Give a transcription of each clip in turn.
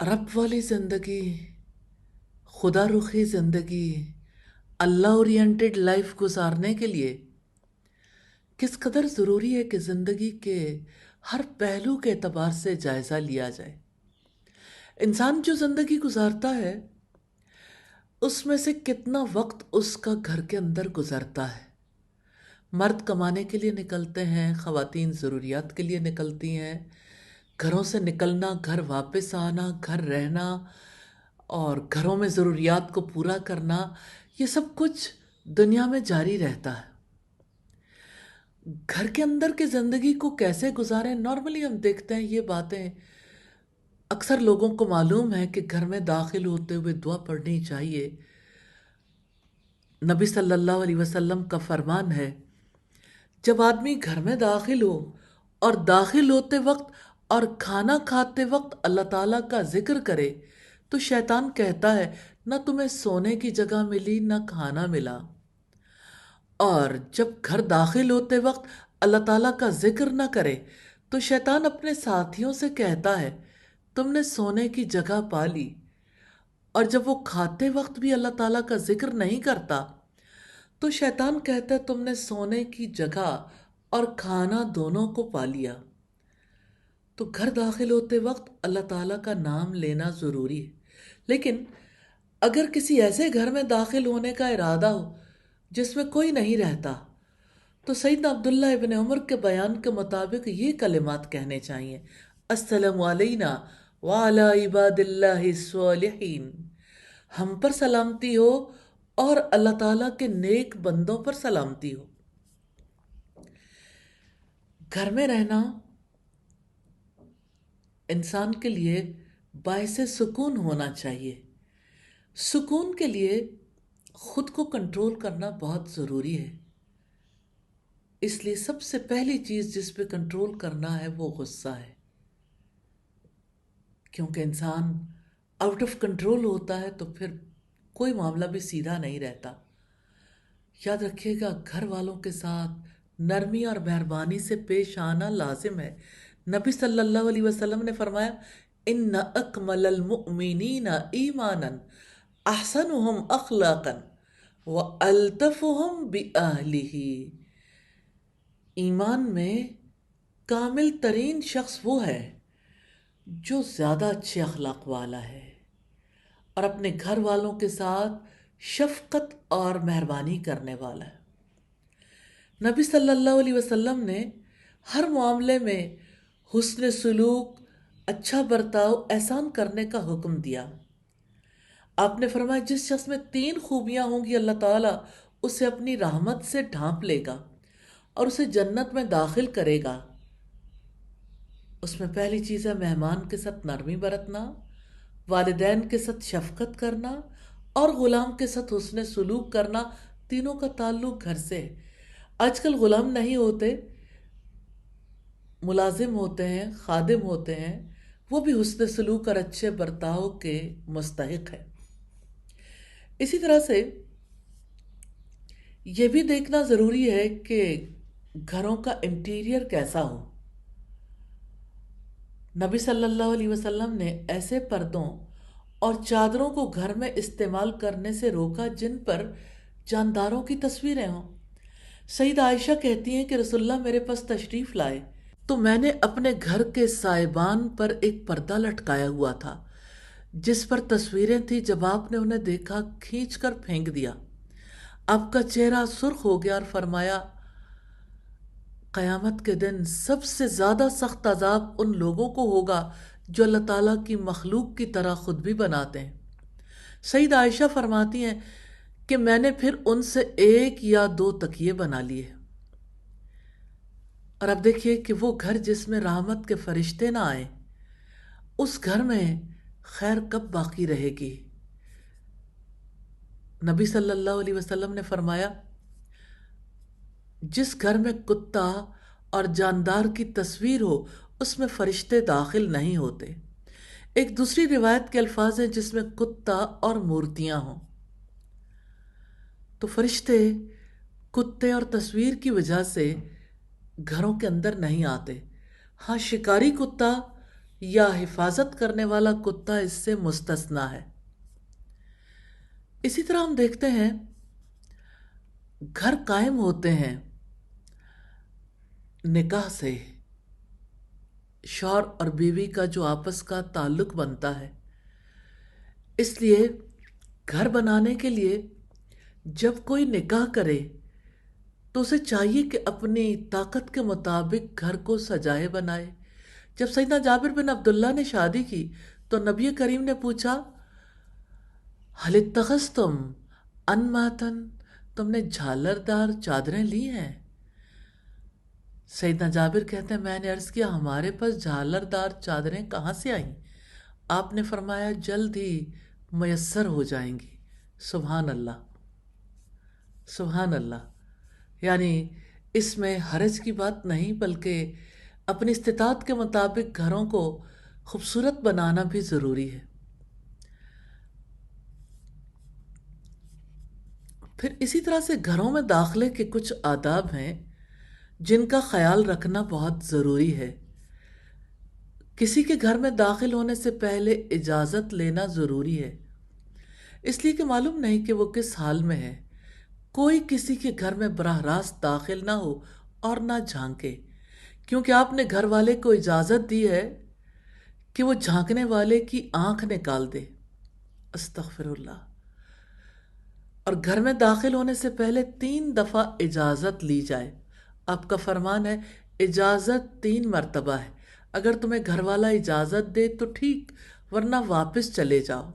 رب والی زندگی، خدا رخی زندگی، اللہ اورینٹڈ لائف گزارنے کے لیے کس قدر ضروری ہے کہ زندگی کے ہر پہلو کے اعتبار سے جائزہ لیا جائے۔ انسان جو زندگی گزارتا ہے اس میں سے کتنا وقت اس کا گھر کے اندر گزرتا ہے۔ مرد کمانے کے لیے نکلتے ہیں، خواتین ضروریات کے لیے نکلتی ہیں، گھروں سے نکلنا، گھر واپس آنا، گھر رہنا اور گھروں میں ضروریات کو پورا کرنا، یہ سب کچھ دنیا میں جاری رہتا ہے۔ گھر کے اندر کی زندگی کو کیسے گزاریں، نارملی ہم دیکھتے ہیں یہ باتیں اکثر لوگوں کو معلوم ہے کہ گھر میں داخل ہوتے ہوئے دعا پڑھنی چاہیے۔ نبی صلی اللہ علیہ وسلم کا فرمان ہے، جب آدمی گھر میں داخل ہو اور داخل ہوتے وقت اور کھانا کھاتے وقت اللہ تعالیٰ کا ذکر کرے تو شیطان کہتا ہے نہ تمہیں سونے کی جگہ ملی نہ کھانا ملا۔ اور جب گھر داخل ہوتے وقت اللہ تعالیٰ کا ذکر نہ کرے تو شیطان اپنے ساتھیوں سے کہتا ہے تم نے سونے کی جگہ پا لی۔ اور جب وہ کھاتے وقت بھی اللہ تعالیٰ کا ذکر نہیں کرتا تو شیطان کہتا ہے تم نے سونے کی جگہ اور کھانا دونوں کو پا لیا۔ تو گھر داخل ہوتے وقت اللہ تعالیٰ کا نام لینا ضروری ہے، لیکن اگر کسی ایسے گھر میں داخل ہونے کا ارادہ ہو جس میں کوئی نہیں رہتا تو سیدنا عبداللہ ابن عمر کے بیان کے مطابق یہ کلمات کہنے چاہیے، السلام علینا وعلی عباد اللہ الصالحین، ہم پر سلامتی ہو اور اللہ تعالیٰ کے نیک بندوں پر سلامتی ہو۔ گھر میں رہنا انسان کے لیے باعث سکون ہونا چاہیے۔ سکون کے لیے خود کو کنٹرول کرنا بہت ضروری ہے، اس لیے سب سے پہلی چیز جس پہ کنٹرول کرنا ہے وہ غصہ ہے، کیونکہ انسان آؤٹ آف کنٹرول ہوتا ہے تو پھر کوئی معاملہ بھی سیدھا نہیں رہتا۔ یاد رکھیے گا گھر والوں کے ساتھ نرمی اور مہربانی سے پیش آنا لازم ہے۔ نبی صلی اللہ علیہ وسلم نے فرمایا ان اکمل المؤمنین ایمانا احسنهم اخلاقا والطفهم بأہلہ، ایمان میں کامل ترین شخص وہ ہے جو زیادہ اچھے اخلاق والا ہے اور اپنے گھر والوں کے ساتھ شفقت اور مہربانی کرنے والا ہے۔ نبی صلی اللہ علیہ وسلم نے ہر معاملے میں حسن سلوک، اچھا برتاؤ، احسان کرنے کا حکم دیا۔ آپ نے فرمایا جس شخص میں 3 خوبیاں ہوں گی اللہ تعالیٰ اسے اپنی رحمت سے ڈھانپ لے گا اور اسے جنت میں داخل کرے گا۔ اس میں پہلی چیز ہے مہمان کے ساتھ نرمی برتنا، والدین کے ساتھ شفقت کرنا اور غلام کے ساتھ حسن سلوک کرنا۔ تینوں کا تعلق گھر سے ہے۔ آج کل غلام نہیں ہوتے، ملازم ہوتے ہیں، خادم ہوتے ہیں، وہ بھی حسن سلوک اور اچھے برتاؤ کے مستحق ہے۔ اسی طرح سے یہ بھی دیکھنا ضروری ہے کہ گھروں کا انٹیریئر کیسا ہو۔ نبی صلی اللہ علیہ وسلم نے ایسے پردوں اور چادروں کو گھر میں استعمال کرنے سے روکا جن پر جانداروں کی تصویریں ہوں۔ سیدہ عائشہ کہتی ہیں کہ رسول اللہ میرے پاس تشریف لائے تو میں نے اپنے گھر کے سائبان پر ایک پردہ لٹکایا ہوا تھا جس پر تصویریں تھیں۔ جب آپ نے انہیں دیکھا کھینچ کر پھینک دیا۔ آپ کا چہرہ سرخ ہو گیا اور فرمایا قیامت کے دن سب سے زیادہ سخت عذاب ان لوگوں کو ہوگا جو اللہ تعالیٰ کی مخلوق کی طرح خود بھی بناتے ہیں۔ سیدہ عائشہ فرماتی ہیں کہ میں نے پھر ان سے 1 یا 2 تکیے بنا لیے۔ اور اب دیکھیے کہ وہ گھر جس میں رحمت کے فرشتے نہ آئیں، اس گھر میں خیر کب باقی رہے گی؟ نبی صلی اللہ علیہ وسلم نے فرمایا جس گھر میں کتا اور جاندار کی تصویر ہو اس میں فرشتے داخل نہیں ہوتے۔ ایک دوسری روایت کے الفاظ ہیں جس میں کتا اور مورتیاں ہوں، تو فرشتے کتے اور تصویر کی وجہ سے گھروں کے اندر نہیں آتے۔ ہاں شکاری کتا یا حفاظت کرنے والا کتا اس سے مستثنا ہے۔ اسی طرح ہم دیکھتے ہیں گھر قائم ہوتے ہیں نکاح سے، شوہر اور بیوی کا جو آپس کا تعلق بنتا ہے۔ اس لیے گھر بنانے کے لیے جب کوئی نکاح کرے تو اسے چاہیے کہ اپنی طاقت کے مطابق گھر کو سجائے بنائے۔ جب سیدنا جابر بن عبداللہ نے شادی کی تو نبی کریم نے پوچھا حل اتخذتم انماتن، تم نے جھالردار چادریں لی ہیں؟ سیدنا جابر کہتے ہیں میں نے عرض کیا ہمارے پاس جھالردار چادریں کہاں سے آئیں؟ آپ نے فرمایا جلد ہی میسر ہو جائیں گی۔ سبحان اللہ، سبحان اللہ۔ یعنی اس میں حرج کی بات نہیں، بلکہ اپنی استطاعت کے مطابق گھروں کو خوبصورت بنانا بھی ضروری ہے۔ پھر اسی طرح سے گھروں میں داخلے کے کچھ آداب ہیں جن کا خیال رکھنا بہت ضروری ہے۔ کسی کے گھر میں داخل ہونے سے پہلے اجازت لینا ضروری ہے، اس لیے کہ معلوم نہیں کہ وہ کس حال میں ہے۔ کوئی کسی کے گھر میں براہ راست داخل نہ ہو اور نہ جھانکے، کیونکہ آپ نے گھر والے کو اجازت دی ہے کہ وہ جھانکنے والے کی آنکھ نکال دے۔ استغفر اللہ۔ اور گھر میں داخل ہونے سے پہلے 3 دفعہ اجازت لی جائے۔ آپ کا فرمان ہے اجازت 3 مرتبہ ہے، اگر تمہیں گھر والا اجازت دے تو ٹھیک، ورنہ واپس چلے جاؤ۔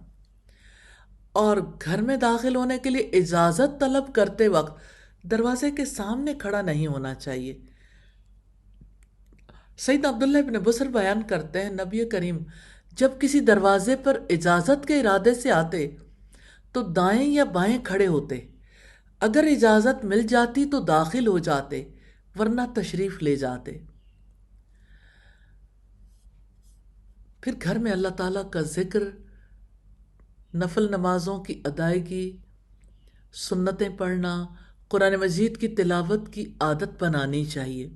اور گھر میں داخل ہونے کے لیے اجازت طلب کرتے وقت دروازے کے سامنے کھڑا نہیں ہونا چاہیے۔ سید عبداللہ ابن بصر بیان کرتے ہیں نبی کریم جب کسی دروازے پر اجازت کے ارادے سے آتے تو دائیں یا بائیں کھڑے ہوتے، اگر اجازت مل جاتی تو داخل ہو جاتے، ورنہ تشریف لے جاتے۔ پھر گھر میں اللہ تعالیٰ کا ذکر، نفل نمازوں کی ادائیگی، سنتیں پڑھنا، قرآن مجید کی تلاوت کی عادت بنانی چاہیے۔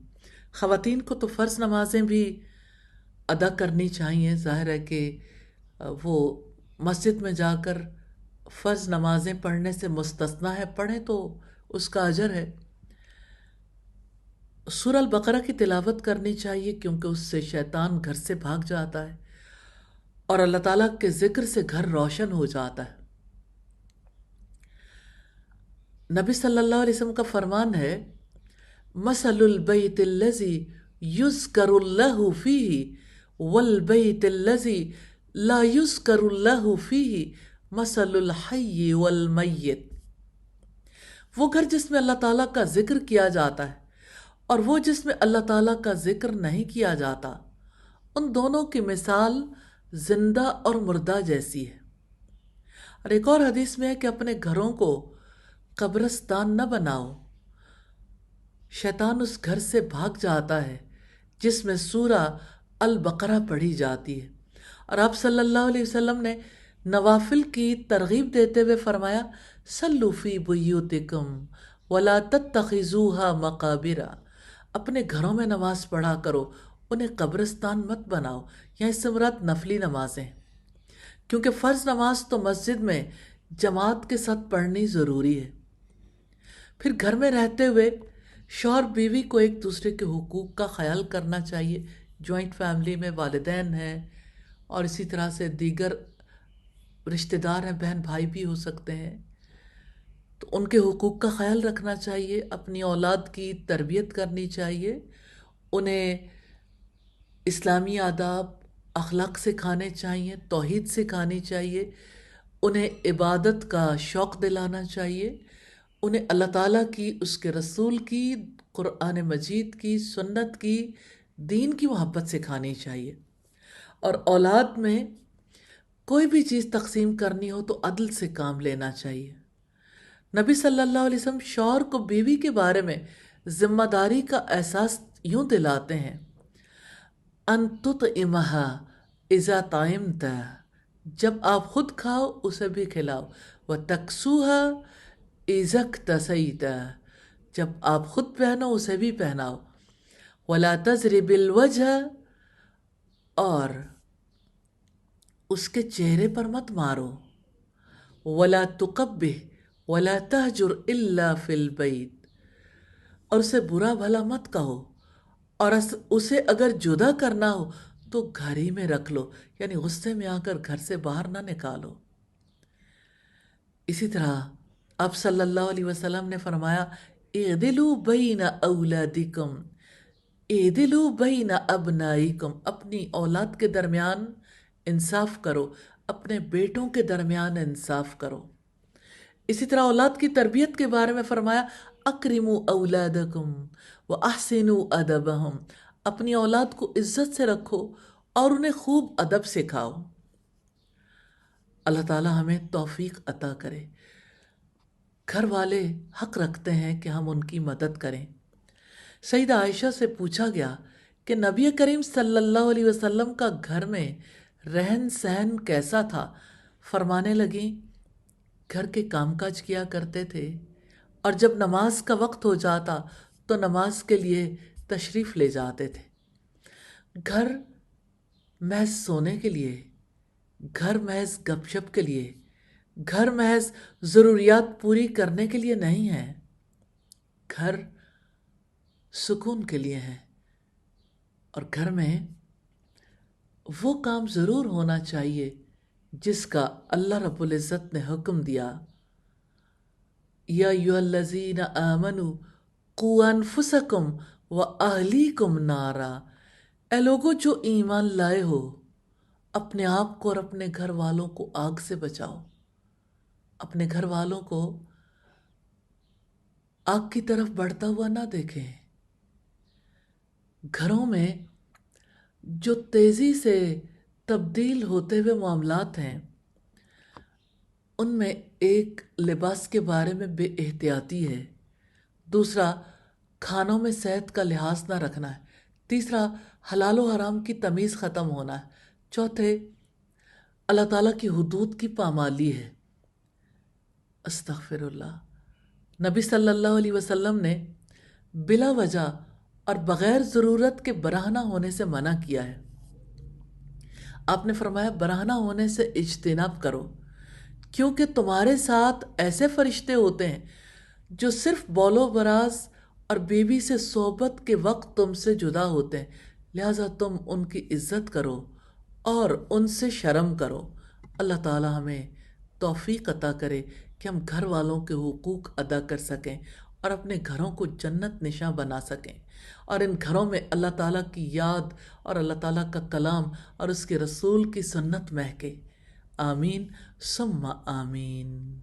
خواتین کو تو فرض نمازیں بھی ادا کرنی چاہیے، ظاہر ہے کہ وہ مسجد میں جا کر فرض نمازیں پڑھنے سے مستثنا ہے، پڑھیں تو اس کا اجر ہے۔ سورہ البقرہ کی تلاوت کرنی چاہیے کیونکہ اس سے شیطان گھر سے بھاگ جاتا ہے اور اللہ تعالیٰ کے ذکر سے گھر روشن ہو جاتا ہے۔ نبی صلی اللہ علیہ وسلم کا فرمان ہے مثل البیت الذی یذکر اللہ فیہ والبیت الذی لا یذکر اللہ فیہ مثل الحی والمیت۔ وہ گھر جس میں اللہ تعالیٰ کا ذکر کیا جاتا ہے اور وہ جس میں اللہ تعالیٰ کا ذکر نہیں کیا جاتا، ان دونوں کی مثال زندہ اور مردہ جیسی ہے۔ اور ایک اور حدیث میں ہے کہ اپنے گھروں کو قبرستان نہ بناؤ، شیطان اس گھر سے بھاگ جاتا ہے جس میں سورہ البقرہ پڑھی جاتی ہے۔ اور آپ صلی اللہ علیہ وسلم نے نوافل کی ترغیب دیتے ہوئے فرمایا صلوا فی بیوتکم ولا تتخذوها مقابر، اپنے گھروں میں نماز پڑھا کرو، انہیں قبرستان مت بناؤ۔ یہاں اس سے مراد نفلی نمازیں، کیونکہ فرض نماز تو مسجد میں جماعت کے ساتھ پڑھنی ضروری ہے۔ پھر گھر میں رہتے ہوئے شوہر بیوی کو ایک دوسرے کے حقوق کا خیال کرنا چاہیے۔ جوائنٹ فیملی میں والدین ہیں اور اسی طرح سے دیگر رشتہ دار ہیں، بہن بھائی بھی ہو سکتے ہیں، تو ان کے حقوق کا خیال رکھنا چاہیے، اپنی اولاد کی تربیت کرنی چاہیے، انہیں اسلامی آداب اخلاق سکھانے چاہیے، توحید سکھانی چاہیے، انہیں عبادت کا شوق دلانا چاہیے، انہیں اللہ تعالیٰ کی، اس کے رسول کی، قرآن مجید کی، سنت کی، دین کی محبت سکھانی چاہیے۔ اور اولاد میں کوئی بھی چیز تقسیم کرنی ہو تو عدل سے کام لینا چاہیے۔ نبی صلی اللہ علیہ وسلم شوہر کو بیوی کے بارے میں ذمہ داری کا احساس یوں دلاتے ہیں ان تطعمھا اذا طعمت، جب آپ خود کھاؤ اسے بھی کھلاؤ، وتکسوھا اذا اکتسیت، جب آپ خود پہنو اسے بھی پہناؤ، ولا تضرب الوجہ، اور اس کے چہرے پر مت مارو، ولا تقبح ولا تہجر الا فی البیت، اور اسے برا بھلا مت کہو، اور اسے اگر جدا کرنا ہو تو گھر ہی میں رکھ لو، یعنی غصے میں آ کر گھر سے باہر نہ نکالو۔ اسی طرح آپ صلی اللہ علیہ وسلم نے فرمایا اعدلوا بین اولادکم، اعدلوا بین ابنائکم، اپنی اولاد کے درمیان انصاف کرو، اپنے بیٹوں کے درمیان انصاف کرو۔ اسی طرح اولاد کی تربیت کے بارے میں فرمایا اکرموا اولادکم واحسنوا ادبہم، اپنی اولاد کو عزت سے رکھو اور انہیں خوب ادب سکھاؤ۔ اللہ تعالی ہمیں توفیق عطا کرے۔ گھر والے حق رکھتے ہیں کہ ہم ان کی مدد کریں۔ سیدہ عائشہ سے پوچھا گیا کہ نبی کریم صلی اللہ علیہ وسلم کا گھر میں رہن سہن کیسا تھا؟ فرمانے لگیں گھر کے کام کاج کیا کرتے تھے، اور جب نماز کا وقت ہو جاتا تو نماز کے لیے تشریف لے جاتے تھے۔ گھر محض سونے کے لیے، گھر محض گپ شپ کے لیے، گھر محض ضروریات پوری کرنے کے لیے نہیں ہے، گھر سکون کے لیے ہے۔ اور گھر میں وہ کام ضرور ہونا چاہیے جس کا اللہ رب العزت نے حکم دیا، یا ایھا الذین آمنوا قوا انفسکم واہلیکم نارا، اے لوگو جو ایمان لائے ہو، اپنے آپ کو اور اپنے گھر والوں کو آگ سے بچاؤ، اپنے گھر والوں کو آگ کی طرف بڑھتا ہوا نہ دیکھیں۔ گھروں میں جو تیزی سے تبدیل ہوتے ہوئے معاملات ہیں، ان میں ایک لباس کے بارے میں بے احتیاطی ہے، دوسرا کھانوں میں صحت کا لحاظ نہ رکھنا ہے، تیسرا حلال و حرام کی تمیز ختم ہونا ہے، چوتھے اللہ تعالیٰ کی حدود کی پامالی ہے۔ استغفر اللہ۔ نبی صلی اللہ علیہ وسلم نے بلا وجہ اور بغیر ضرورت کے برہنہ ہونے سے منع کیا ہے۔ آپ نے فرمایا برہنہ ہونے سے اجتناب کرو، کیونکہ تمہارے ساتھ ایسے فرشتے ہوتے ہیں جو صرف بول و براز اور بیوی سے صحبت کے وقت تم سے جدا ہوتے ہیں، لہٰذا تم ان کی عزت کرو اور ان سے شرم کرو۔ اللہ تعالی ہمیں توفیق عطا کرے کہ ہم گھر والوں کے حقوق ادا کر سکیں اور اپنے گھروں کو جنت نشاں بنا سکیں، اور ان گھروں میں اللہ تعالیٰ کی یاد اور اللہ تعالیٰ کا کلام اور اس کے رسول کی سنت مہکے۔ آمین ثم آمین۔